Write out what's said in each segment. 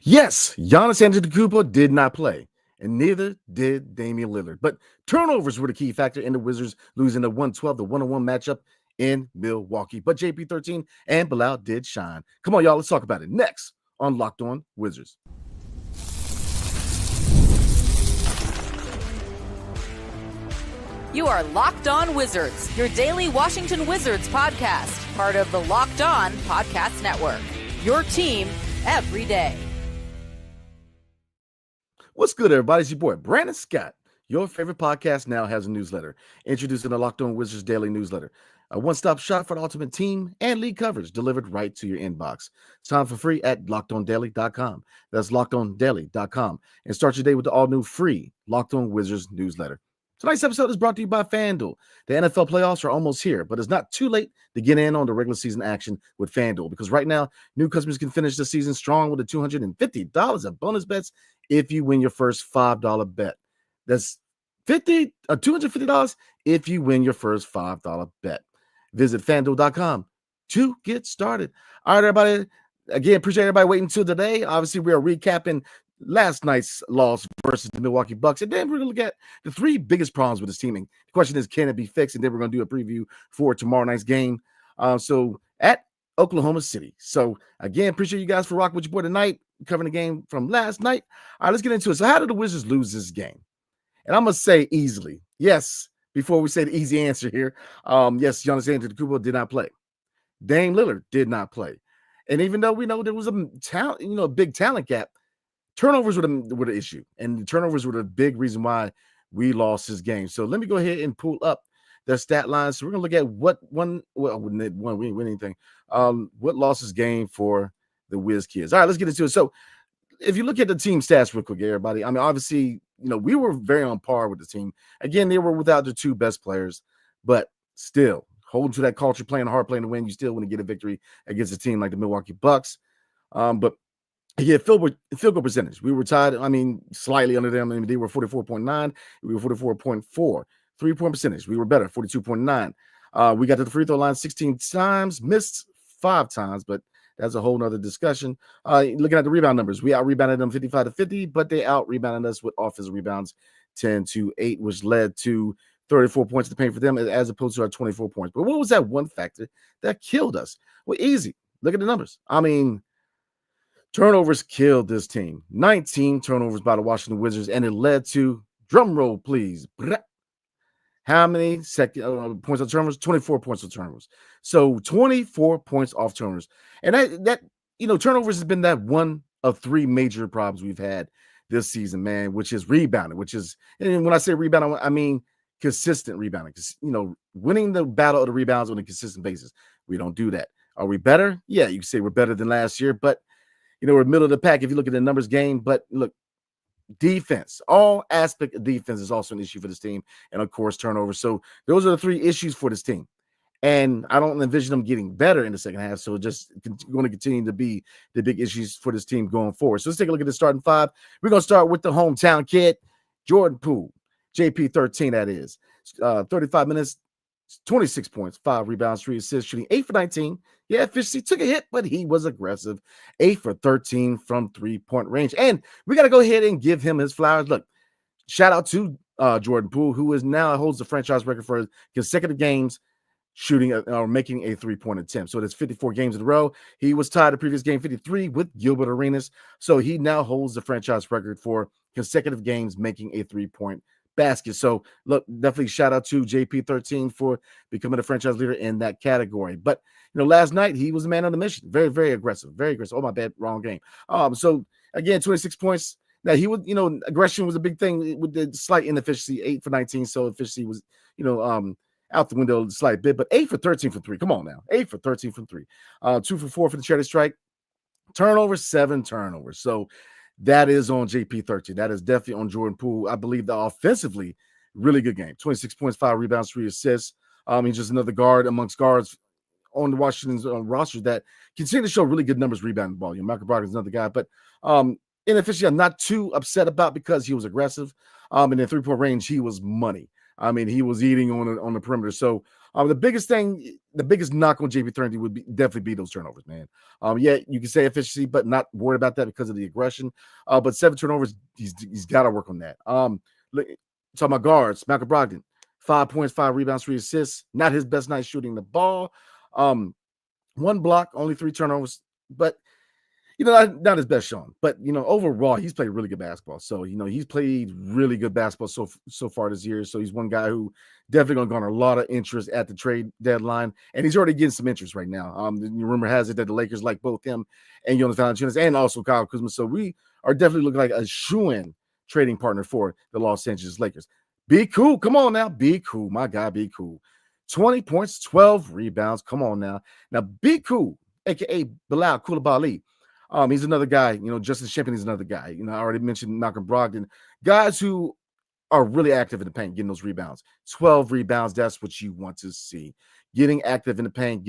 Yes, Giannis Antetokounmpo did not play, and neither did Damian Lillard. But turnovers were the key factor in the Wizards losing the 112 to 101 matchup in Milwaukee. But JP13 and Bilal did shine. Come on, y'all, let's talk about it next on Locked On Wizards. You are Locked On Wizards, your daily Washington Wizards podcast, part of the Locked On Podcast Network. Your team every day. What's good, everybody? It's your boy, Brandon Scott. Your favorite podcast now has a newsletter. Introducing the Locked On Wizards daily newsletter. A one-stop shop for the ultimate team and league coverage delivered right to your inbox. Sign for free at LockedOnDaily.com. That's LockedOnDaily.com. And start your day with the all-new free Locked On Wizards newsletter. Tonight's episode is brought to you by FanDuel. The NFL playoffs are almost here, but it's not too late to get in on the regular season action with FanDuel because right now, new customers can finish the season strong with a $250 of bonus bets if you win your first $5 bet. That's $250 if you win your first $5 bet. Visit FanDuel.com to get started. All right, everybody. Again, appreciate everybody waiting until today. Obviously, we are recapping last night's loss versus the Milwaukee Bucks. And then we're going to look at the three biggest problems with this team. And the question is, can it be fixed? And then we're going to do a preview for tomorrow night's game. So at Oklahoma City. So again, appreciate you guys for rocking with your boy tonight, covering the game from last night. All right, let's get into it. So how did the Wizards lose this game? And I'm going to say easily. Yes, before we say the easy answer here. Yes, Giannis Antetokounmpo did not play. Dame Lillard did not play. And even though we know there was a big talent gap, turnovers were the issue, and the turnovers were the big reason why we lost this game. So let me go ahead and pull up the stat lines. So we're gonna look at what we didn't win anything. What lost this game for the Wiz Kids? All right, let's get into it. So if you look at the team stats real quick, everybody. I mean, obviously, we were very on par with the team. Again, they were without their two best players, but still holding to that culture, playing hard, playing to win. You still want to get a victory against a team like the Milwaukee Bucks. But yeah, field goal percentage. We were tied, slightly under them. They were 44.9. We were 44.4. 3-point percentage. We were better, 42.9. We got to the free throw line 16 times, missed 5 times, but that's a whole nother discussion. Looking at the rebound numbers, we out-rebounded them 55-50, but they out-rebounded us with offensive rebounds 10-8, which led to 34 points to paint for them as opposed to our 24 points. But what was that one factor that killed us? Well, easy. Look at the numbers. Turnovers killed this team. 19 turnovers by the Washington Wizards, and it led to, drum roll, please. How many points on turnovers? 24 points on turnovers. So 24 points off turnovers. And that turnovers has been that one of 3 major problems we've had this season, man, which is rebounding, and when I say rebounding, I mean consistent rebounding. Winning the battle of the rebounds on a consistent basis. We don't do that. Are we better? Yeah, you can say we're better than last year, but we're middle of the pack if you look at the numbers game. But look, defense, all aspect of defense is also an issue for this team. And of course, turnovers. So those are the 3 issues for this team. And I don't envision them getting better in the second half. So just going to continue to be the big issues for this team going forward. So let's take a look at the starting 5. We're going to start with the hometown kid, Jordan Poole, JP13, that is. 35 minutes, 26 points, 5 rebounds, 3 assists, shooting 8 for 19. Yeah, efficiency took a hit, but he was aggressive. 8 for 13 from 3-point range. And we got to go ahead and give him his flowers. Look, shout out to Jordan Poole, who is now holds the franchise record for consecutive games shooting or making a 3-point attempt. So that's 54 games in a row. He was tied the previous game 53 with Gilbert Arenas. So he now holds the franchise record for consecutive games making a 3-point basket. So look, definitely shout out to JP13 for becoming a franchise leader in that category. But last night he was a man on the mission. Very, very aggressive. Very aggressive. Oh, my bad, wrong game. So again, 26 points. Now he would, aggression was a big thing with the slight inefficiency. 8 for 19. So efficiency was, out the window a slight bit, but 8 for 13 from 3. Come on now. 8 for 13 from 3. 2 for 4 for the charity strike. Turnovers, 7 turnovers. So that is on JP13. That is definitely on Jordan Poole. I believe that offensively, really good game. 26 points, 5 rebounds, 3 assists. He's just another guard amongst guards on the Washington's roster that continue to show really good numbers rebounding the ball. Michael Brogdon's another guy, but inefficiency I'm not too upset about because he was aggressive. In the 3-point range, he was money. He was eating on the perimeter. So The biggest knock on JP13 would definitely be those turnovers, man. Yeah, you can say efficiency, but not worried about that because of the aggression. But 7 turnovers, he's got to work on that. Talking about guards, Malcolm Brogdon, 5 points, 5 rebounds, 3 assists. Not his best night shooting the ball. 1 block, only 3 turnovers, but not his best showing. But overall, he's played really good basketball. So he's played really good basketball so far this year. So he's one guy who definitely going to garner a lot of interest at the trade deadline, and he's already getting some interest right now. The rumor has it that the Lakers like both him and Jonas Valanciunas and also Kyle Kuzma. So we are definitely looking like a shoo-in trading partner for the Los Angeles Lakers. Be cool. Come on now. Be cool. My guy, be cool. 20 points, 12 rebounds. Come on now. Now, be cool, a.k.a. Bilal Coulibaly. He's another guy. Justin Shimpton is another guy. I already mentioned Malcolm Brogdon. Guys who are really active in the paint, getting those rebounds. 12 rebounds, that's what you want to see. Getting active in the paint,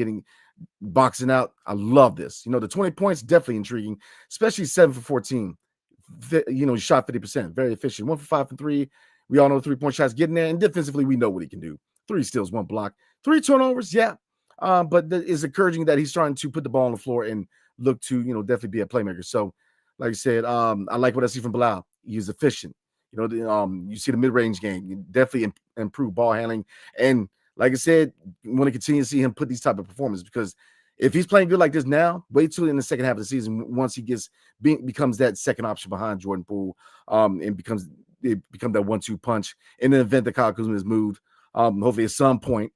boxing out. I love this. The 20 points, definitely intriguing, especially 7 for 14. He shot 50%, very efficient. 1 for 5 from 3. We all know 3-point shots getting there, and defensively, we know what he can do. 3 steals, 1 block, 3 turnovers, yeah. But it's encouraging that he's starting to put the ball on the floor and look to, definitely be a playmaker. So, like I said, I like what I see from Bilal. He's efficient. You see the mid-range game. You definitely improve ball handling. And like I said, you want to continue to see him put these type of performances, because if he's playing good like this now, wait till in the second half of the season, once he becomes that second option behind Jordan Poole, and become that 1-2 punch in the event that Kyle Kuzma is moved, hopefully at some point.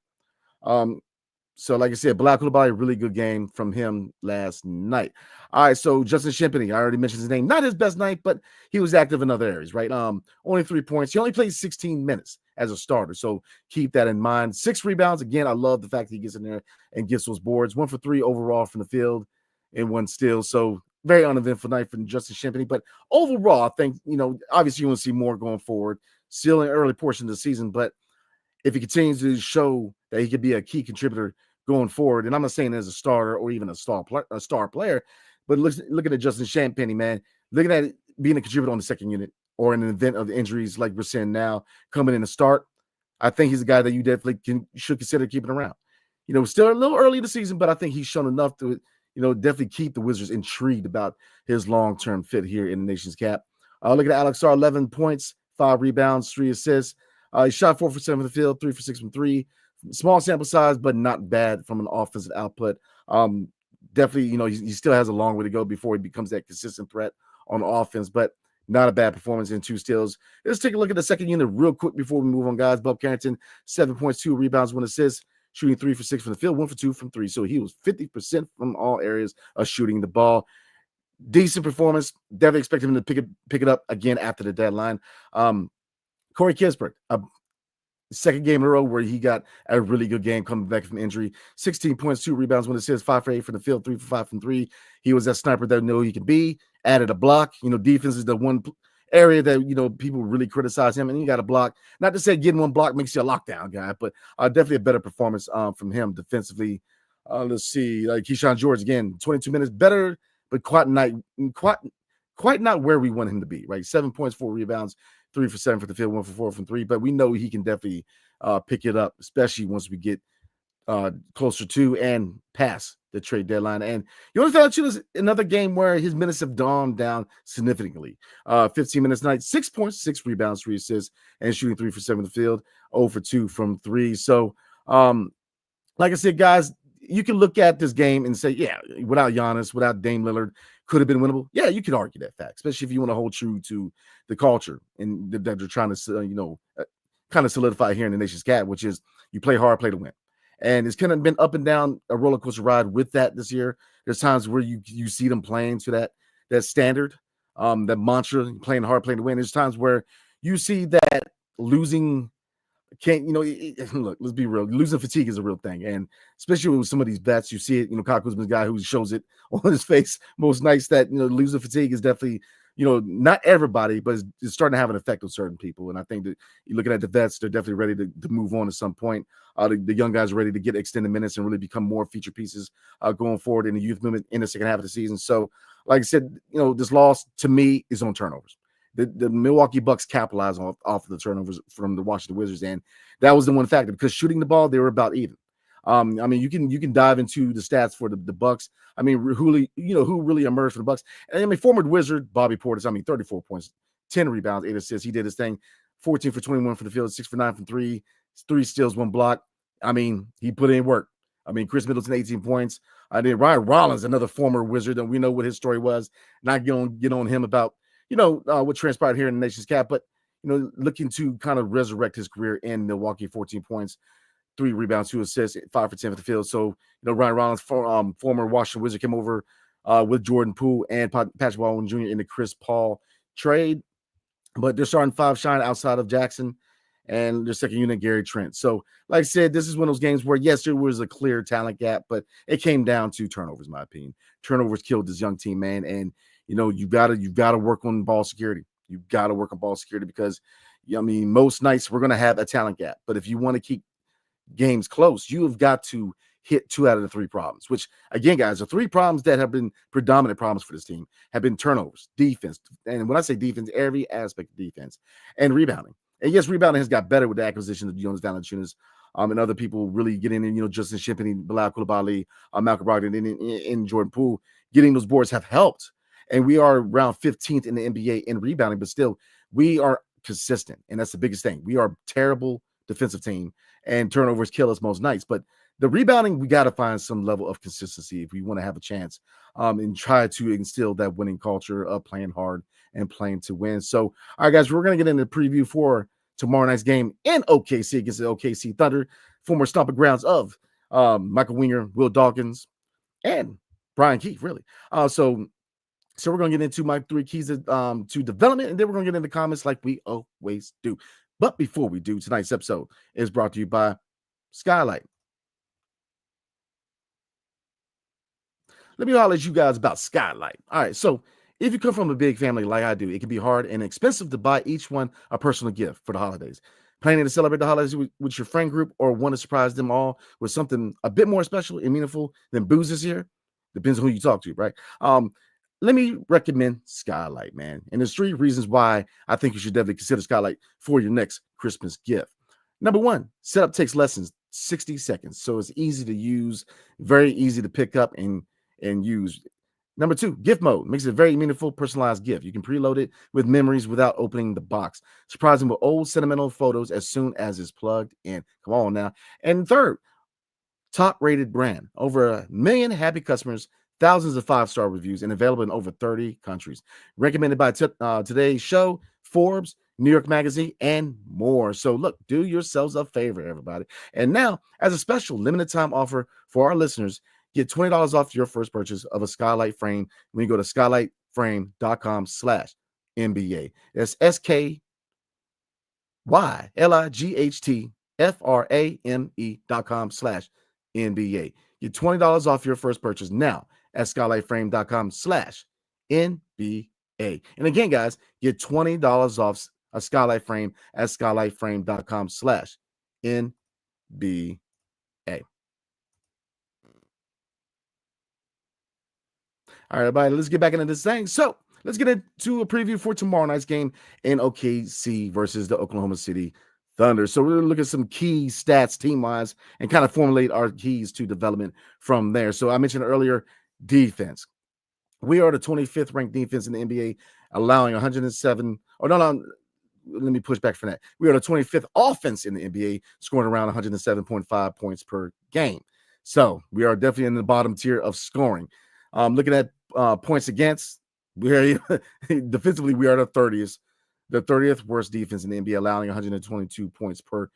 So like I said, Bilal Coulibaly, really good game from him last night. All right, so Justin Shimpton, I already mentioned his name. Not his best night, but he was active in other areas, right? Only 3 points. He only played 16 minutes as a starter, so keep that in mind. 6 rebounds. Again, I love the fact that he gets in there and gets those boards. 1 for 3 overall from the field and 1 steal. So very uneventful night for Justin Shimpton. But overall, I think, obviously you want to see more going forward. Still in the early portion of the season, but if he continues to show that he could be a key contributor going forward, and I'm not saying as a starter or even a star player, but looking at Justin Shimpton, man, looking at it, being a contributor on the second unit or in an event of injuries like we're seeing now coming in to start, I think he's a guy that you definitely should consider keeping around. Still a little early in the season, but I think he's shown enough to, definitely keep the Wizards intrigued about his long-term fit here in the nation's cap. Look at Alex Sarr, 11 points, 5 rebounds, 3 assists. He shot 4 for 7 from the field, 3 for 6 from 3. Small sample size, but not bad from an offensive output. Definitely, he still has a long way to go before he becomes that consistent threat on offense, but not a bad performance in 2 steals. Let's take a look at the second unit real quick before we move on, guys. Bob Carrington, 7 points, 2 rebounds, 1 assist, shooting 3 for 6 from the field, 1 for 2 from 3. So he was 50% from all areas of shooting the ball. Decent performance. Definitely expect him to pick it up again after the deadline. Corey Kispert, second game in a row where he got a really good game coming back from injury. 16 points, 2 rebounds, 1 assist, 5 for 8 from the field, 3 for 5 from 3. He was that sniper that he can be. Added a block. Defense is the one area that people really criticize him, and he got a block. Not to say getting 1 block makes you a lockdown guy, but definitely a better performance from him defensively. Let's see, like Keyshawn George again, 22 minutes better, but quite not where we want him to be. Right, 7 points, 4 rebounds. 3 for 7 for the field, 1 for 4 from 3. But we know he can definitely pick it up, especially once we get closer to and past the trade deadline. And Jonas Valanciunas is another game where his minutes have gone down significantly. 15 minutes a night, 6 points, 6 rebounds, 3 assists, and shooting 3 for 7 in the field, 0 for 2 from 3. So, like I said, guys, you can look at this game and say, yeah, without Giannis, without Dame Lillard, could have been winnable. Yeah, you could argue that fact, especially if you want to hold true to the culture and that they're trying to, kind of solidify here in the nation's cap, which is you play hard, play to win. And it's kind of been up and down a roller coaster ride with that this year. There's times where you see them playing to that standard, that mantra, playing hard, playing to win. There's times where you see that losing look, let's be real. Losing fatigue is a real thing. And especially with some of these bets, you see it, Kyle Kuzma's a guy who shows it on his face most nights that, losing fatigue is definitely, not everybody, but it's starting to have an effect on certain people. And I think that you're looking at the vets, they're definitely ready to move on at some point. The young guys are ready to get extended minutes and really become more feature pieces going forward in the youth movement in the second half of the season. So, like I said, this loss to me is on turnovers. the Milwaukee Bucks capitalized off of the turnovers from the Washington Wizards, and that was the one factor because shooting the ball, they were about even. I mean, you can dive into the stats for the Bucks. I mean, who really emerged for the Bucks? And I mean, former Wizard Bobby Portis. I mean, 34 points, 10 rebounds, 8 assists. He did his thing. 14 for 21 for the field, 6 for 9 from 3 steals, 1 block. I mean, he put in work. I mean, Chris Middleton, 18 points. I did Ryan Rollins, another former Wizard, and we know what his story was. Not get on him about what transpired here in the nation's cap, but looking to kind of resurrect his career in Milwaukee. 14 points, 3 rebounds, 2 assists, 5 for 10 for the field. So, Ryan Rollins, former Washington Wizard, came over with Jordan Poole and Patrick Baldwin Jr. in the Chris Paul trade. But they're starting 5 shine outside of Jackson and their second unit, Gary Trent. So, like I said, this is one of those games where, yes, there was a clear talent gap, but it came down to turnovers, in my opinion. Turnovers killed this young team, man. And, you've got to work on ball security. You've got to work on ball security because, most nights we're going to have a talent gap. But if you want to keep games close, you have got to hit 2 out of the 3 problems, which, again, guys, the 3 problems that have been predominant problems for this team have been turnovers, defense. And when I say defense, every aspect of defense, and rebounding. And yes, rebounding has got better with the acquisition of Jonas Valanciunas and other people really getting in, Justin Shimpany, Bilal Coulibaly, Malcolm Brogdon, and Jordan Poole. Getting those boards have helped. And we are around 15th in the NBA in rebounding, but still, we are consistent. And that's the biggest thing. We are a terrible defensive team, and turnovers kill us most nights. But the rebounding, we got to find some level of consistency if we want to have a chance and try to instill that winning culture of playing hard and playing to win. So, all right, guys, we're going to get into the preview for tomorrow night's game in OKC against the OKC Thunder, former stomping grounds of Michael Winger, Will Dawkins, and Brian Keefe, really. So we're going to get into my 3 keys to development, and then we're going to get into comments like we always do. But before we do, tonight's episode is brought to you by Skylight. Let me holler at you guys about Skylight. All right, so if you come from a big family like I do, it can be hard and expensive to buy each one a personal gift for the holidays. Planning to celebrate the holidays with your friend group or want to surprise them all with something a bit more special and meaningful than booze this year? Depends on who you talk to, right? Let me recommend Skylight, man. And there's 3 reasons why I think you should definitely consider Skylight for your next Christmas gift. Number 1, setup takes less than 60 seconds. So it's easy to use, very easy to pick up and use. Number 2, gift mode makes it a very meaningful, personalized gift. You can preload it with memories without opening the box. Surprise them with old sentimental photos as soon as it's plugged in. Come on now. And 3rd, top-rated brand. Over 1 million happy customers, thousands of 5-star reviews, and available in over 30 countries. Recommended by today's show, Forbes, New York Magazine, and more. So look, do yourselves a favor, everybody. And now, as a special limited time offer for our listeners, get $20 off your first purchase of a Skylight Frame when you go to skylightframe.com/NBA. That's SKYLIGHTFRAME.com/NBA. Get $20 off your first purchase now at skylightframe.com/NBA. And again, guys, get $20 off a Skylight Frame at skylightframe.com/NBA. All right, everybody, let's get back into this thing. So let's get into a preview for tomorrow night's game in OKC versus the Oklahoma City Thunder. So we're going to look at some key stats team-wise and kind of formulate our keys to development from there. So I mentioned earlier, defense. We are the 25th ranked defense in the NBA, allowing 107. Oh, no, let me push back from that. We are the 25th offense in the NBA, scoring around 107.5 points per game. So we are definitely in the bottom tier of scoring. Looking at points against, defensively, we are the 30th worst defense in the NBA, allowing 122 points per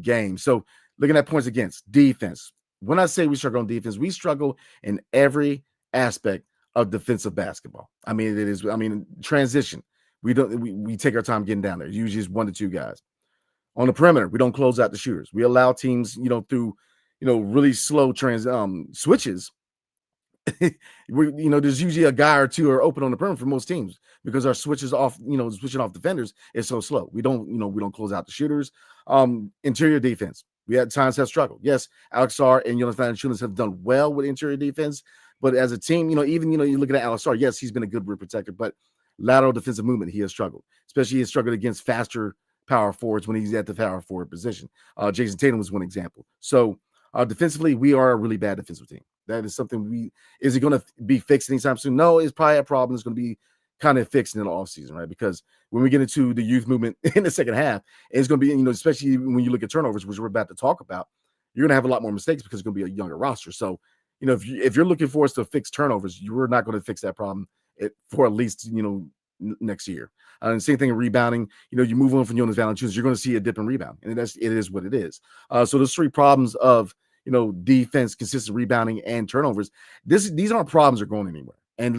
game. So looking at points against defense, when I say we struggle on defense, we struggle in every aspect of defensive basketball. I mean, transition. We take our time getting down there. Usually it's 1 to 2 guys. On the perimeter, we don't close out the shooters. We allow teams, through, really slow switches. There's usually a guy or 2 are open on the perimeter for most teams because our switches off, switching off defenders is so slow. We don't close out the shooters. Interior defense, we at times have struggled. Yes, Alex Sarr and Jonas Valanciunas have done well with interior defense, but as a team, even you looking at Alex Sarr, yes, he's been a good rim protector, but lateral defensive movement, he has struggled. Especially he has struggled against faster power forwards when he's at the power forward position. Jason Tatum was one example. So defensively, we are a really bad defensive team. That is something is it going to be fixed anytime soon? No, it's probably a problem. It's going to be kind of fixed in the offseason, right? Because when we get into the youth movement in the second half, it's going to be, especially when you look at turnovers, which we're about to talk about, you're going to have a lot more mistakes because it's going to be a younger roster. So, if you're looking for us to fix turnovers, you're not going to fix that problem for at least, next year. And same thing in rebounding. You move on from Jonas Valanciunas, you're going to see a dip in rebound, and it is what it is. So those three problems of defense, consistent rebounding, and turnovers. These aren't problems that are going anywhere. And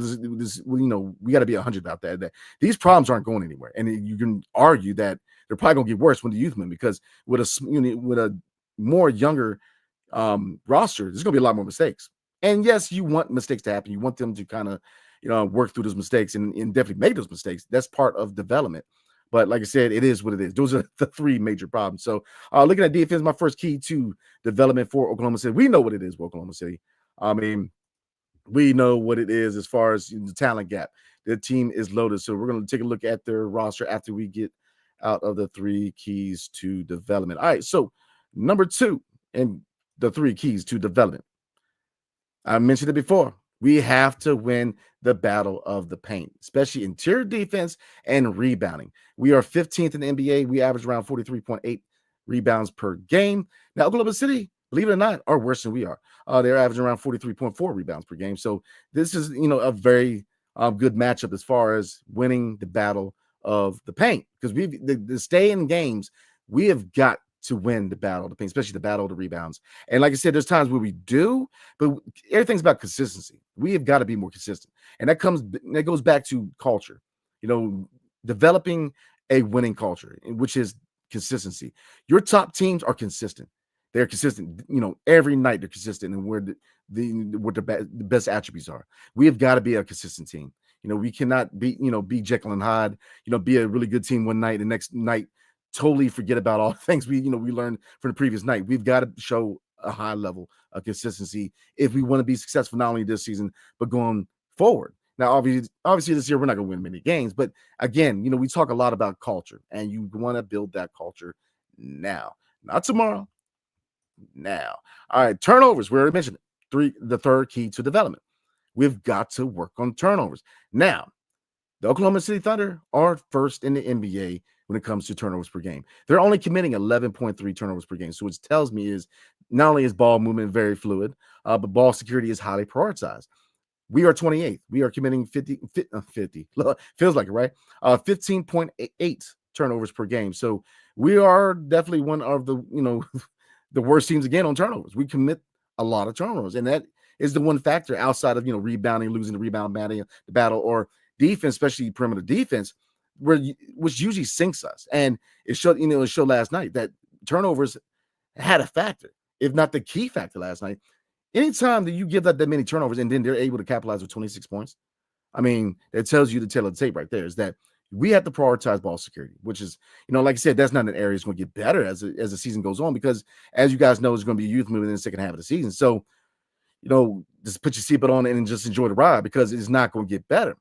we got to be 100 about that. These problems aren't going anywhere. And you can argue that they're probably going to get worse when the youth movement, because with a more younger roster, there's going to be a lot more mistakes. And yes, you want mistakes to happen. You want them to kind of work through those mistakes and definitely make those mistakes. That's part of development. But like I said, it is what it is. Those are the three major problems. So looking at defense, my first key to development for Oklahoma City. We know what it is with Oklahoma City. I mean, we know what it is as far as the talent gap. The team is loaded. So we're going to take a look at their roster after we get out of the three keys to development. All right, so number 2 and the three keys to development. I mentioned it before. We have to win the battle of the paint, especially interior defense and rebounding. We are 15th in the NBA. We average around 43.8 rebounds per game. Now, Oklahoma City, believe it or not, are worse than we are. They're averaging around 43.4 rebounds per game. So this is, a very good matchup as far as winning the battle of the paint, because the stay in games, we have got to win the battle of the paint, especially the battle of the rebounds. And like I said, there's times where we do, but everything's about consistency. We have got to be more consistent. And that goes back to culture, developing a winning culture, which is consistency. Your top teams are consistent. They're consistent, every night they're consistent, and where the best attributes are. We have got to be a consistent team. We cannot be Jekyll and Hyde, be a really good team one night, the next night totally forget about all the things we learned from the previous night. We've got to show a high level of consistency if we want to be successful, not only this season, but going forward. Now, obviously this year, we're not going to win many games, but again, we talk a lot about culture, and you want to build that culture now, not tomorrow, now. All right, turnovers. We already mentioned it. The third key to development. We've got to work on turnovers. Now, the Oklahoma City Thunder are first in the NBA when it comes to turnovers per game. They're only committing 11.3 turnovers per game. So what it tells me is not only is ball movement very fluid, but ball security is highly prioritized. We are 28th. We are committing 50 feels like it, right? 15.8 turnovers per game. So we are definitely one of the, the worst teams again on turnovers. We commit a lot of turnovers, and that is the one factor outside of, rebounding, losing the rebound battle, or defense, especially perimeter defense, which usually sinks us. And it showed last night that turnovers had a factor, if not the key factor last night. Anytime that you give that many turnovers and then they're able to capitalize with 26 points, I mean, it tells you the tail of the tape right there, is that we have to prioritize ball security, which is, like I said, that's not an area that's going to get better as the season goes on, because as you guys know, there's going to be a youth movement in the second half of the season. So, just put your seatbelt on and just enjoy the ride, because it's not going to get better.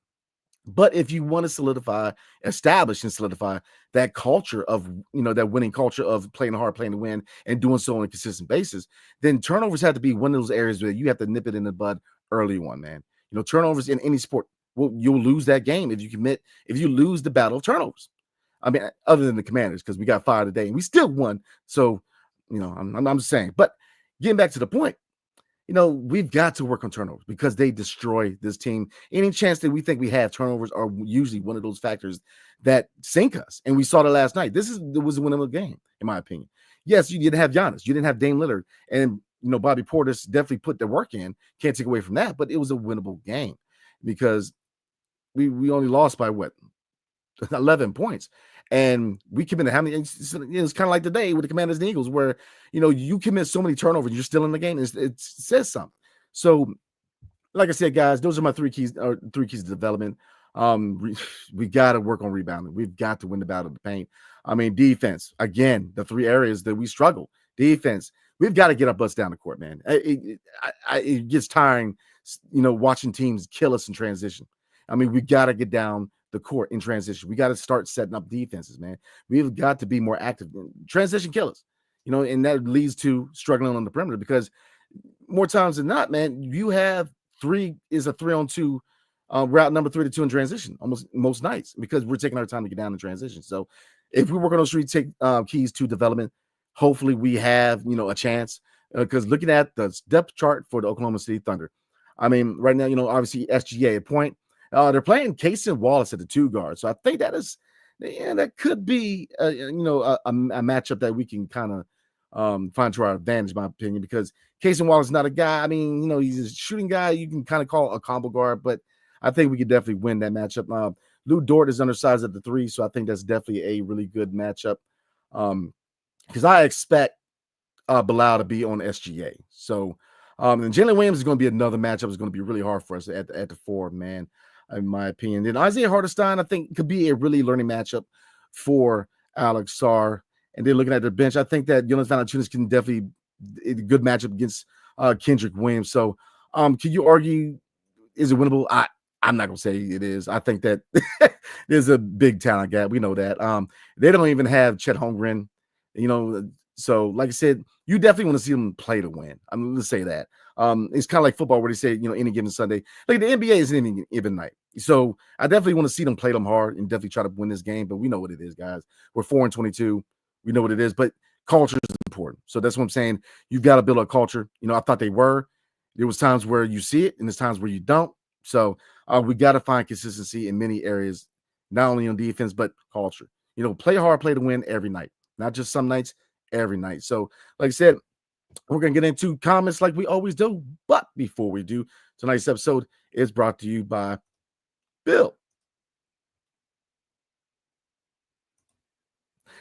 But if you want to establish and solidify that culture of, that winning culture of playing hard, playing to win, and doing so on a consistent basis, then turnovers have to be one of those areas where you have to nip it in the bud early on, man. Turnovers in any sport, you'll lose that game if you lose the battle of turnovers. I mean, other than the Commanders, because we got fired today and we still won. So, I'm saying, but getting back to the point, we've got to work on turnovers, because they destroy this team. Any chance that we think we have, turnovers are usually one of those factors that sink us. And we saw that last night. Was the winnable game, in my opinion. Yes, you didn't have Giannis. You didn't have Dame Lillard. And, Bobby Portis definitely put the work in. Can't take away from that. But it was a winnable game, because we only lost by 11 points. And we committed how many? It's kind of like today with the Commanders and Eagles, where, you commit so many turnovers, you're still in the game. It says something. So, like I said, guys, those are my three keys to development. We got to work on rebounding. We've got to win the battle of the paint. I mean, defense, again, the three areas that we struggle. Defense, we've got to get our butts down the court, man. It gets tiring, watching teams kill us in transition. I mean, we got to get down the court in transition. We got to start setting up defenses, man. We've got to be more active. Transition killers, and that leads to struggling on the perimeter because more times than not, man, you have a 3-on-2 route number 3 to 2 in transition almost most nights because we're taking our time to get down in transition. So if we work on those 3 keys to development, hopefully we have, a chance because looking at the depth chart for the Oklahoma City Thunder, I mean, right now, obviously SGA at point, they're playing Casey Wallace at the 2 guard. So I think that could be, a matchup that we can kind of find to our advantage, in my opinion, because Casey Wallace is not a guy. I mean, he's a shooting guy you can kind of call a combo guard, but I think we could definitely win that matchup. Lou Dort is undersized at the 3, so I think that's definitely a really good matchup. Because I expect Bilal to be on SGA. So, and Jalen Williams is going to be another matchup. It's going to be really hard for us at the 4, man, in my opinion. Then Isaiah Hartenstein, I think, could be a really learning matchup for Alex Sarr. And then looking at their bench, I think that Jonas Valanciunas can definitely a good matchup against Kendrick Williams. So, can you argue, is it winnable? I'm not going to say it is. I think that there's a big talent gap. We know that. They don't even have Chet Holmgren, so like I said, you definitely want to see them play to win. I'm going to say that. It's kind of like football where they say, any given Sunday. Like the NBA is any given night. So I definitely want to see them play them hard and definitely try to win this game. But we know what it is, guys. We're 4-22. We know what it is. But culture is important. So that's what I'm saying. You've got to build a culture. I thought they were. There was times where you see it and there's times where you don't. So we got to find consistency in many areas, not only on defense, but culture. Play hard, play to win every night, not just some nights, every night. So like I said, we're going to get into comments like we always do. But before we do, tonight's episode is brought to you by BILT.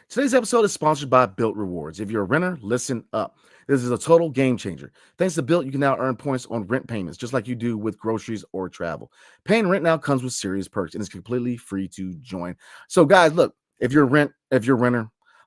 Today's episode is sponsored by BILT Rewards. If you're a renter, listen up. This is a total game changer. Thanks to BILT, you can now earn points on rent payments, just like you do with groceries or travel. Paying rent now comes with serious perks, and it's completely free to join. So, guys, look, if you're a renter,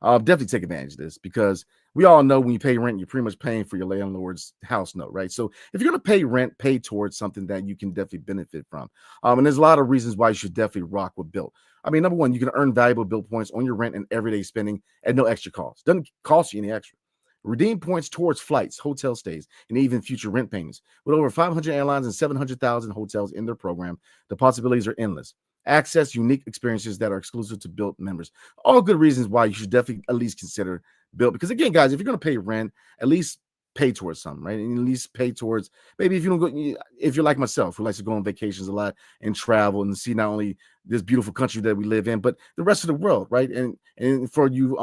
definitely take advantage of this because we all know when you pay rent, you're pretty much paying for your landlord's house note, right? So if you're going to pay rent, pay towards something that you can definitely benefit from. And there's a lot of reasons why you should definitely rock with BILT. I mean, number one, you can earn valuable BILT points on your rent and everyday spending at no extra cost. Doesn't cost you any extra. Redeem points towards flights, hotel stays, and even future rent payments. With over 500 airlines and 700,000 hotels in their program, the possibilities are endless. Access unique experiences that are exclusive to BILT members. All good reasons why you should definitely at least consider BILT. Because again, guys, if you're going to pay rent, at least pay towards something, right? And at least pay towards, maybe if you don't go, if you're like myself, who likes to go on vacations a lot and travel and see not only this beautiful country that we live in, but the rest of the world, right? And for you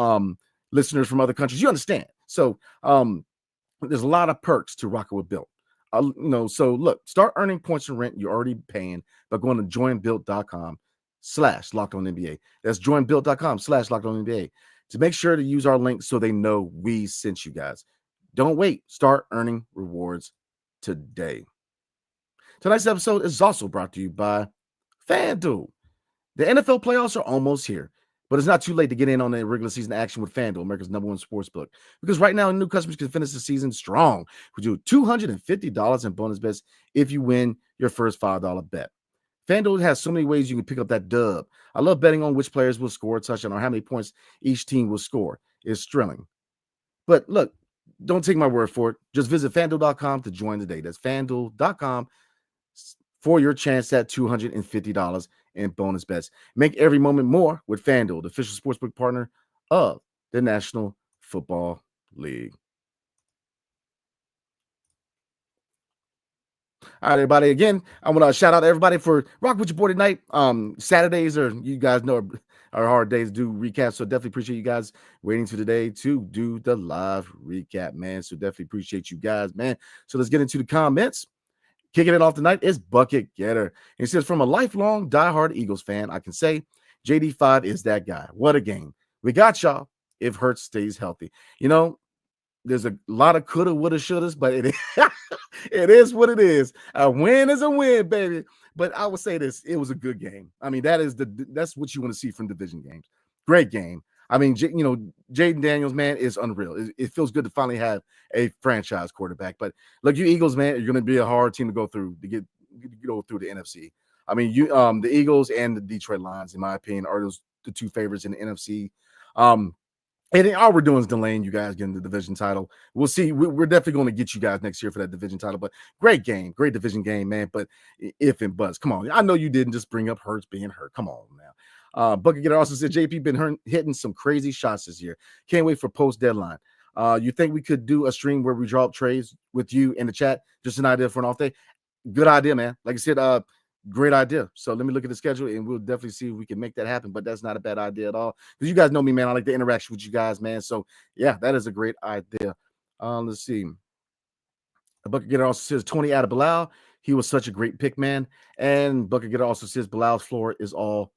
listeners from other countries, you understand. So there's a lot of perks to rocking with BILT. So look, start earning points on rent you're already paying by going to joinbilt.com/lockedonnba. That's joinbilt.com/lockedonnba to make sure to use our link so they know we sent you guys. Don't wait. Start earning rewards today. Tonight's episode is also brought to you by FanDuel. The NFL playoffs are almost here, but it's not too late to get in on the regular season action with FanDuel, America's #1 sportsbook. Because right now, new customers can finish the season strong with you $250 in bonus bets if you win your first $5 bet. FanDuel has so many ways you can pick up that dub. I love betting on which players will score a touchdown or how many points each team will score. It's thrilling. But look, don't take my word for it. Just visit FanDuel.com to join today. That's FanDuel.com for your chance at $250 in bonus bets. Make every moment more with FanDuel, the official sportsbook partner of the National Football League. All right, everybody. Again, I want to shout out to everybody for rocking with your boy tonight. Saturdays are, you guys know, are hard days to do recaps. So definitely appreciate you guys waiting to today to do the live recap, man. So definitely appreciate you guys, man. So let's get into the comments. Kicking it off tonight is Bucket Getter. He says, from a lifelong diehard Eagles fan, I can say JD5 is that guy. What a game. We got y'all if Hurts stays healthy. There's a lot of coulda, woulda, shouldas, but it is what it is. A win is a win, baby. But I would say this, it was a good game. I mean, that's what you want to see from division games. Great game. I mean, Jaden Daniels, man, is unreal. It feels good to finally have a franchise quarterback. But look, you Eagles, man, you're going to be a hard team to go through to go through the NFC. I mean, the Eagles and the Detroit Lions, in my opinion, are the two favorites in the NFC. And all we're doing is delaying you guys getting the division title. We'll see. We're definitely going to get you guys next year for that division title. But great game, great division game, man. But if and buts, come on. I know you didn't just bring up Hurts being hurt. Come on now. Bucket Getter also said JP been hitting some crazy shots this year. Can't wait for post deadline. You think we could do a stream where we draw up trades with you in the chat? Just an idea for an off day. Good idea, man. Like I said, great idea. So let me look at the schedule and we'll definitely see if we can make that happen. But that's not a bad idea at all. Because you guys know me, man. I like the interaction with you guys, man. So yeah, that is a great idea. Let's see. Bucket Getter also says 20 out of Bilal. He was such a great pick, man. And Bucket Getter also says Bilal's floor is all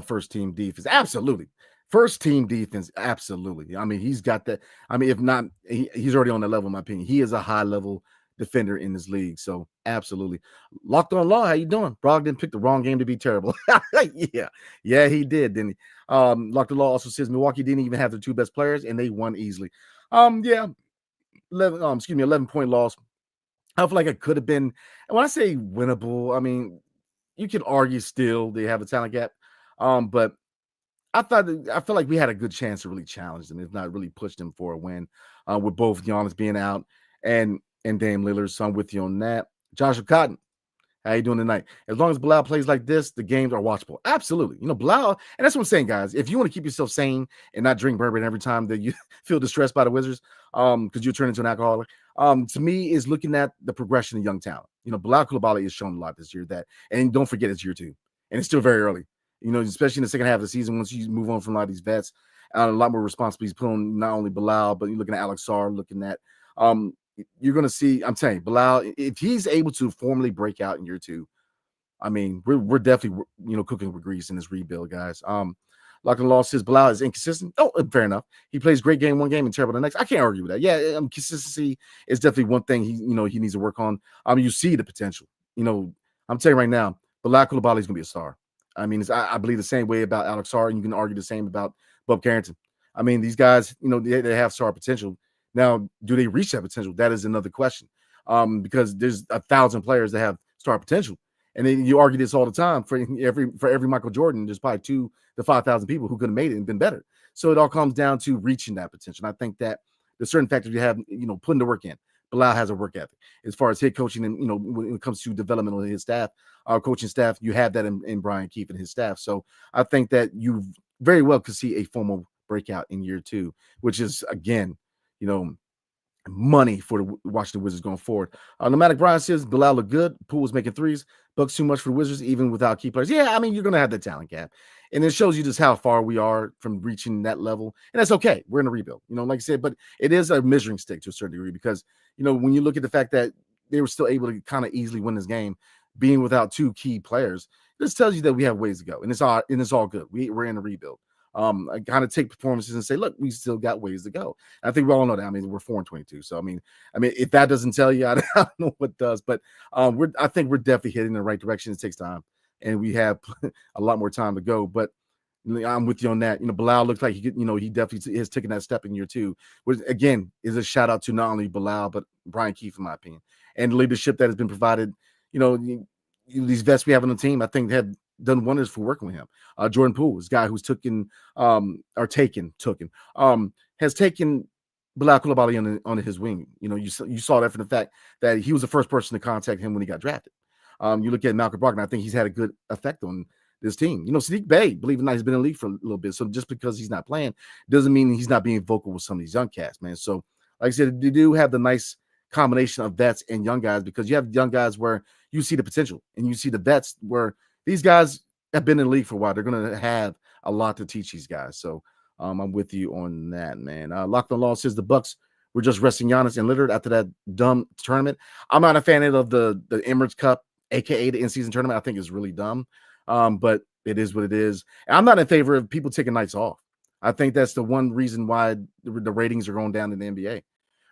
first team defense. Absolutely. First team defense. Absolutely. I mean, he's got that. I mean, if not, he's already on that level, in my opinion. He is a high level defender in this league. So absolutely. Locked on Law, how you doing? Brogdon picked the wrong game to be terrible. Yeah, he did, didn't he? Locked on Law also says Milwaukee didn't even have their two best players and they won easily. 11-point loss. I feel like it could have been, and when I say winnable, I mean, you can argue still they have a talent gap. But I feel like we had a good chance to really challenge them, if not really push them for a win, with both Giannis being out and Dame Lillard. So I'm with you on that. Joshua Cotton, how you doing tonight? As long as Bilal plays like this, the games are watchable. Absolutely. Bilal, and that's what I'm saying, guys. If you want to keep yourself sane and not drink bourbon every time that you feel distressed by the Wizards, because you turn into an alcoholic, to me is looking at the progression of young talent. Bilal Coulibaly has shown a lot this year and don't forget it's year 2, and it's still very early. Especially in the second half of the season, once you move on from a lot of these vets, a lot more responsibilities put on not only Bilal, but you're looking at Alex Sarr, looking at you're going to see, I'm telling you, Bilal, if he's able to formally break out in year 2, I mean, we're definitely, cooking with grease in this rebuild, guys. Locked and Law says Bilal is inconsistent. Oh, fair enough. He plays great game one game and terrible the next. I can't argue with that. Yeah, consistency is definitely one thing he needs to work on. You see the potential. I'm telling you right now, Bilal Coulibaly is going to be a star. I mean, I believe the same way about Alex Sarr, and you can argue the same about Bob Carrington. I mean, these guys, they have star potential. Now, do they reach that potential? That is another question. Because there's 1,000 players that have star potential, and then you argue this all the time. For every Michael Jordan, there's probably 2,000 to 5,000 people who could have made it and been better. So it all comes down to reaching that potential. And I think that there's certain factors you have, putting the work in. Bilal has a work ethic as far as head coaching, and when it comes to development on his staff, our coaching staff, you have that in Brian Keefe and his staff. So I think that you very well could see a formal breakout in year 2, which is again, money for the Washington Wizards going forward. Nomadic Brian says Bilal looked good. Poole was making threes. Bucks too much for the Wizards, even without key players. Yeah, I mean, you're going to have the talent gap. And it shows you just how far we are from reaching that level. And that's okay. We're in a rebuild, like I said, but it is a measuring stick to a certain degree because, when you look at the fact that they were still able to kind of easily win this game, being without 2 key players, this tells you that we have ways to go. And it's all good. We're in a rebuild. I kind of take performances and say, look, we still got ways to go. And I think we all know that. I mean, we're 4-22. So, I mean, if that doesn't tell you, I don't know what does. But I think we're definitely heading in the right direction. It takes time, and we have a lot more time to go. But I'm with you on that. Bilal looks like he definitely is taking that step in year 2, which again is a shout out to not only Bilal but Brian Keefe, in my opinion, and the leadership that has been provided. These vets we have on the team, I think, have done wonders for working with him. Jordan Poole, this guy who's has taken Bilal Coulibaly on his wing. You saw that from the fact that he was the first person to contact him when he got drafted. You look at Malcolm Brogdon, I think he's had a good effect on this team. Sadiq Bey, believe it or not, he's been in the league for a little bit. So just because he's not playing doesn't mean he's not being vocal with some of these young cats, man. So like I said, they do have the nice combination of vets and young guys, because you have young guys where you see the potential, and you see the vets where these guys have been in the league for a while. They're going to have a lot to teach these guys. So I'm with you on that, man. Locked on Law says the Bucks were just resting Giannis and Lillard after that dumb tournament. I'm not a fan of the Emirates Cup, aka the in-season tournament. I think it's really dumb, but it is what it is. I'm not in favor of people taking nights off. I think that's the one reason why the ratings are going down in the NBA.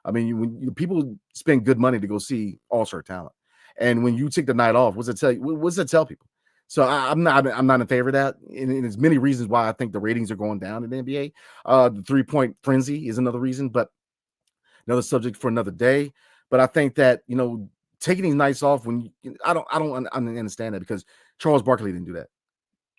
I mean, when people spend good money to go see all-star talent, and when you take the night off, what's it tell you? What does it tell people? So I'm not in favor of that. And there's many reasons why I think the ratings are going down in the NBA. The 3-point frenzy is another reason, but another subject for another day. But I think that, taking these nights off when I don't understand that, because Charles Barkley didn't do that.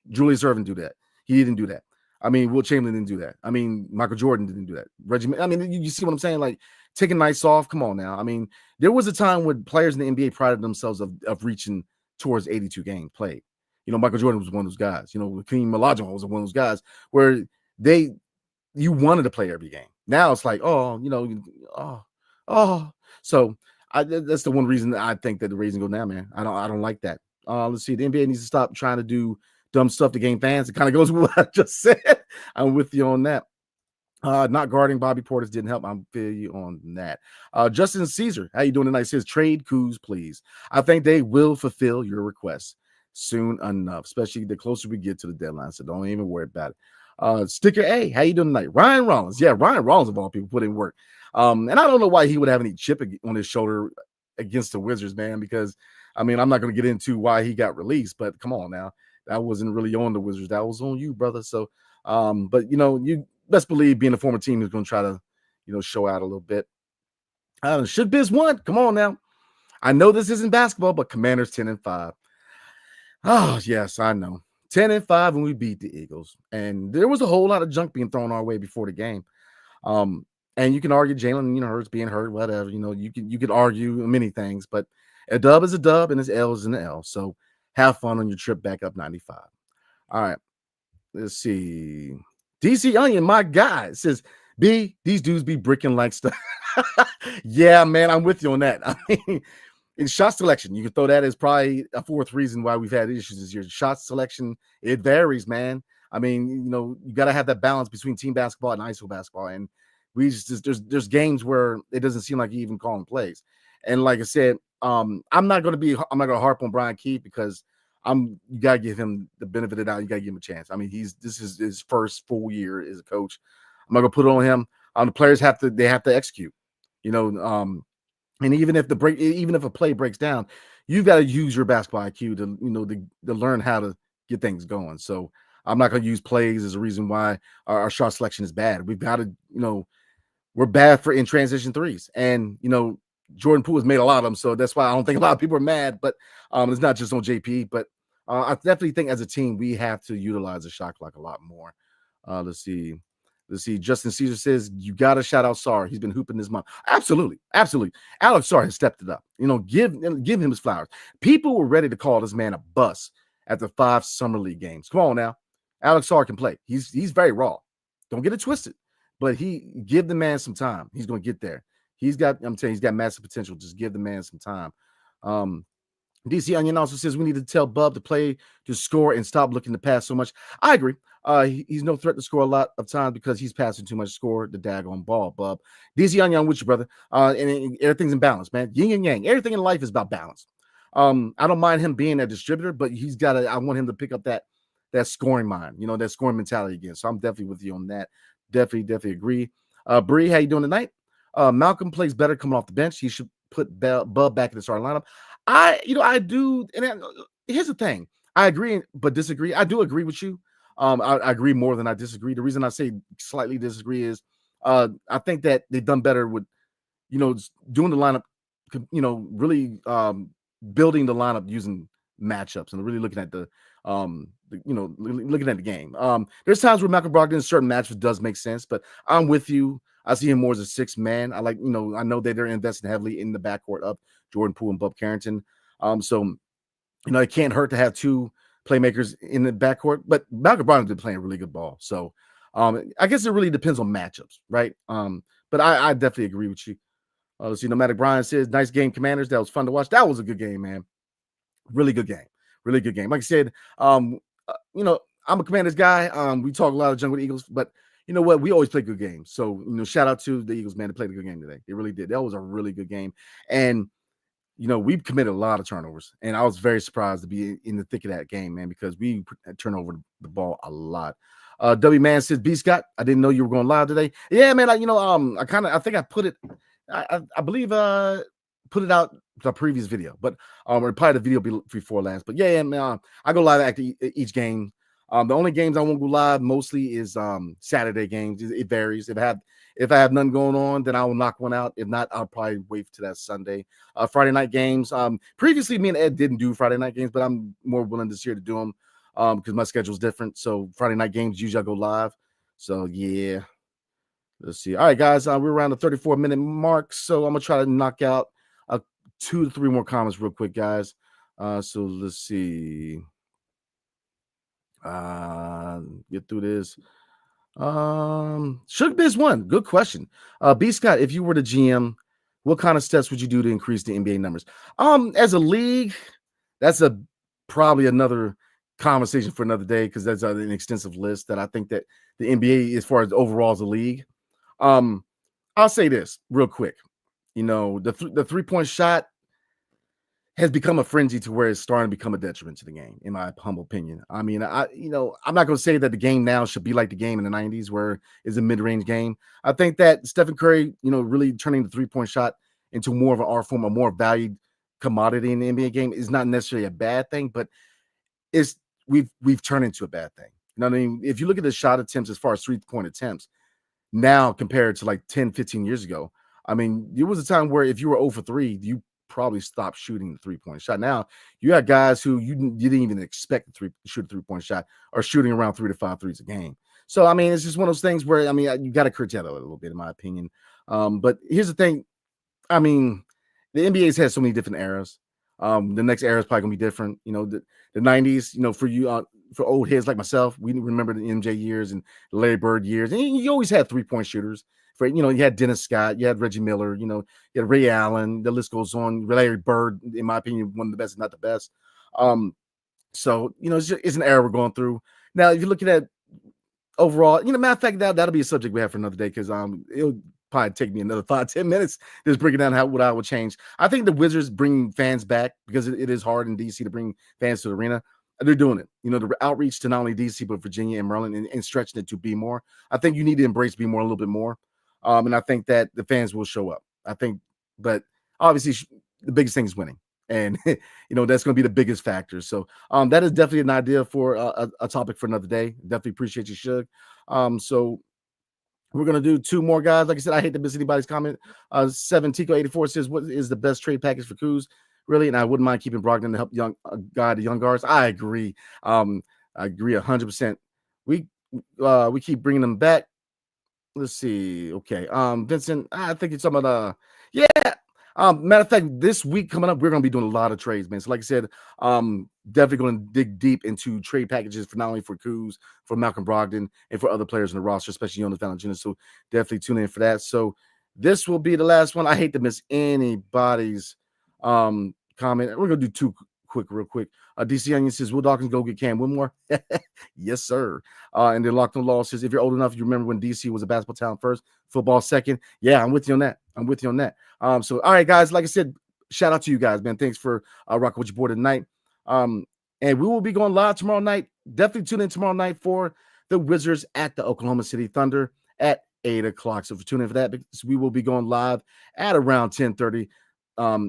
Julius Erving didn't do that. He didn't do that. I mean, Will Chamberlain didn't do that. I mean, Michael Jordan didn't do that. Reggie, I mean, you see what I'm saying? Like, taking nights off. Come on now. I mean, there was a time when players in the NBA prided themselves of reaching towards 82 games played. You know, Michael Jordan was one of those guys. You know, Hakeem Olajuwon was one of those guys where you wanted to play every game. Now it's like, So that's the one reason that I think that the ratings go down, man. I don't like that. Let's see. The NBA needs to stop trying to do dumb stuff to gain fans. It kind of goes with what I just said. I'm with you on that. Not guarding Bobby Portis didn't help. I'm feel you on that. Justin Caesar, how you doing tonight? Says trade coups, please. I think they will fulfill your requests soon enough, especially the closer we get to the deadline. So don't even worry about it. Sticker A, how you doing tonight? Ryan Rollins. Yeah, Ryan Rollins of all people put in work. And I don't know why he would have any chip on his shoulder against the Wizards, man, because I mean, I'm not going to get into why he got released, but come on now. That wasn't really on the Wizards. That was on you, brother. So, but you best believe being a former team is going to try to, show out a little bit. Should Biz won? Come on now. I know this isn't basketball, but Commanders 10-5. Oh, yes, I know. 10-5 when we beat the Eagles. And there was a whole lot of junk being thrown our way before the game. And you can argue Jalen, Hurts being hurt, whatever. You could argue many things, but a dub is a dub and an L is an L. So have fun on your trip back up 95. All right. Let's see. DC Onion, my guy, says, B, these dudes be bricking like stuff. Yeah, man, I'm with you on that. I mean, in shot selection, you can throw that as probably a fourth reason why we've had issues this year. Shot selection, it varies, man. I mean, you got to have that balance between team basketball and ISO basketball. And we just there's games where it doesn't seem like you even calling plays. And like I said, I'm not going to harp on Brian Keefe, because you got to give him the benefit of the doubt. You got to give him a chance. I mean, this is his first full year as a coach. I'm not going to put it on him. The players have to execute, and even if a play breaks down, you've got to use your basketball IQ to learn how to get things going. So I'm not going to use plays as a reason why our shot selection is bad. We've got to, we're bad in transition threes, and Jordan Poole has made a lot of them, so that's why I don't think a lot of people are mad. But it's not just on JP, but I definitely think as a team we have to utilize the shot clock a lot more. Let's see. Justin Caesar says you got to shout out Sarr. He's been hooping this month. Absolutely. Alex Sarr has stepped it up. Give him his flowers. People were ready to call this man a bust at the 5 summer league games. Come on now, Alex Sarr can play. He's very raw. Don't get it twisted. But give the man some time. He's going to get there. He's got massive potential. Just give the man some time. DC Onion also says we need to tell Bub to play to score and stop looking to pass so much. I agree. He's no threat to score a lot of times because he's passing too much. Score the daggone ball, Bub. DC Onion, I'm with you, brother. And everything's in balance, man. Yin and yang. Everything in life is about balance. I don't mind him being a distributor, but I want him to pick up that scoring mind, that scoring mentality again. So I'm definitely with you on that. Definitely agree. Bree, how you doing tonight? Malcolm plays better coming off the bench. He should put Bub back in the starting lineup. I do. And here's the thing. I agree, but disagree. I do agree with you. I agree more than I disagree. The reason I say slightly disagree is I think that they've done better with, doing the lineup, really building the lineup using matchups and really looking at looking at the game. There's times where Malcolm Brogdon in certain matches does make sense, but I'm with you. I see him more as a 6th man. I know that they're investing heavily in the backcourt of Jordan Poole and Bub Carrington. So it can't hurt to have 2 playmakers in the backcourt, but Malcolm Brogdon's been playing really good ball. So I guess it really depends on matchups, right? But I definitely agree with you. Let's see. Nomadic Brian says, nice game, Commanders. That was fun to watch. That was a good game, man. Really good game. Really good game. Like I said, I'm a Commanders guy. We talk a lot of junk with Eagles, but you know what? We always play good games. So, shout out to the Eagles, man. They played a good game today. They really did. That was a really good game. And, we've committed a lot of turnovers. And I was very surprised to be in the thick of that game, man, because we turn over the ball a lot. W Man says, B Scott, I didn't know you were going live today. Yeah, man. I think I put it, I believe, put it out the previous video, but or probably the video before last. But yeah, man, I go live after each game. The only games I won't go live mostly is Saturday games. It varies. If I have nothing going on, then I will knock one out. If not, I'll probably wait to that Sunday. Friday night games. Previously, me and Ed didn't do Friday night games, but I'm more willing this year to do them because my schedule's different. So Friday night games usually I go live. So yeah, let's see. All right, guys, we're around the 34-minute mark, so I'm gonna try to knock out 2 to 3 more comments real quick, guys. So let's see. Get through this. Sugar Biz one, good question. B Scott, if you were the GM, what kind of steps would you do to increase the NBA numbers? As a league, that's probably another conversation for another day because that's an extensive list that I think that the NBA, as far as overall as a league, I'll say this real quick. You know, the 3-point shot has become a frenzy to where it's starting to become a detriment to the game, in my humble opinion. I mean, I'm not going to say that the game now should be like the game in the 90s where it's a mid-range game. I think that Stephen Curry, really turning the 3-point shot into more of an art form, a more valued commodity in the NBA game is not necessarily a bad thing, but we've turned into a bad thing. You know what I mean? If you look at the shot attempts as far as 3-point attempts now compared to like 10, 15 years ago, I mean, there was a time where if you were 0 for 3, you probably stopped shooting the 3-point shot. Now you got guys who you didn't even expect to shoot a 3-point shot are shooting around 3 to 5 threes a game. So I mean, it's just one of those things where you got to curtail it a little bit, in my opinion. But here's the thing. I mean, the NBA's had so many different eras. The next era is probably gonna be different. The 90s. For you, for old heads like myself, we remember the MJ years and the Larry Bird years. And you always had 3-point shooters. You had Dennis Scott, you had Reggie Miller, you had Ray Allen. The list goes on. Larry Bird, in my opinion, one of the best, if not the best. So it's an era we're going through now. If you're looking at overall, matter of fact, that'll be a subject we have for another day because it'll probably take me another 5-10 minutes just breaking down what I would change. I think the Wizards bring fans back because it is hard in DC to bring fans to the arena. They're doing it. The outreach to not only DC but Virginia and Maryland and stretching it to be more. I think you need to embrace be more a little bit more. And I think that the fans will show up. But obviously the biggest thing is winning. And, that's going to be the biggest factor. So that is definitely an idea for a topic for another day. Definitely appreciate you, Shug. So we're going to do 2 more, guys. Like I said, I hate to miss anybody's comment. 7Tico84 says, what is the best trade package for Kuz? Really? And I wouldn't mind keeping Brogdon to help guide the young guards. I agree. I agree 100%. We keep bringing them back. Let's see. Okay. Vincent, I think you're talking about, yeah. Matter of fact, this week coming up, we're going to be doing a lot of trades, man. So like I said, definitely going to dig deep into trade packages for not only for Kuz, for Malcolm Brogdon, and for other players in the roster, especially Jonas Valanciunas. So definitely tune in for that. So this will be the last one. I hate to miss anybody's comment. We're going to do 2 real quick. DC Onion says, will Dawkins go get Cam Whitmore? Yes, sir. And then Locked on Law says, if you're old enough, you remember when DC was a basketball talent first, football second. Yeah, I'm with you on that. So, all right, guys, like I said, shout out to you guys, man. Thanks for rocking with your board tonight. And we will be going live tomorrow night. Definitely tune in tomorrow night for the Wizards at the Oklahoma City Thunder at 8 o'clock. So, tune in for that, because we will be going live at around 10:30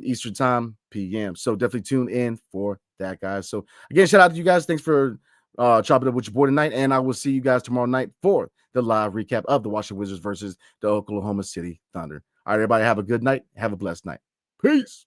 Eastern time PM. So definitely tune in for that, guys. So again, shout out to you guys. Thanks for chopping up with your boy tonight. And I will see you guys tomorrow night for the live recap of the Washington Wizards versus the Oklahoma City Thunder. All right, everybody, have a good night. Have a blessed night. Peace.